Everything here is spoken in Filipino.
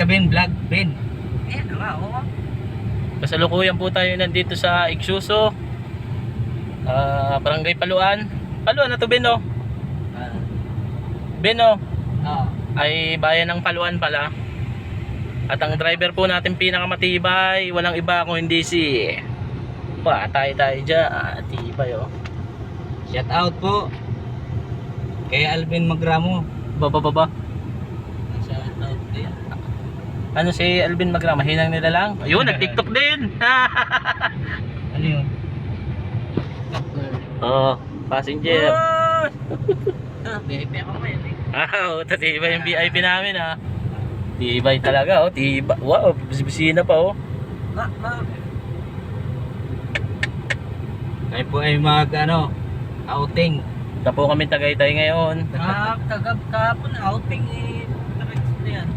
Ben vlog, Ben. Ayan nga, oo. Kasalukuyan po tayo nandito sa Ixuso, Barangay Paluan. Paluan na to, Beno. Beno ay bayan ng Paluan pala. At ang driver po natin pinakamatibay, walang iba kung hindi si Patay tayo dyan. Tibay, oh. Shout out po kay Alvin Magramo. Baba. Shout out din. Ano si Alvin Magrama? Hinang nila lang. Ayun, nag-TikTok din. Ano yun? Oh, passenger. VIP ako ngayon eh. Oh, tibay yung VIP namin, ha. Tibay talaga, oh. Tibay. Wow, bisina pa, oh. Tayo po ay outing. Ito po kami Tagaytay ngayon. Kahapon outing eh. Yan.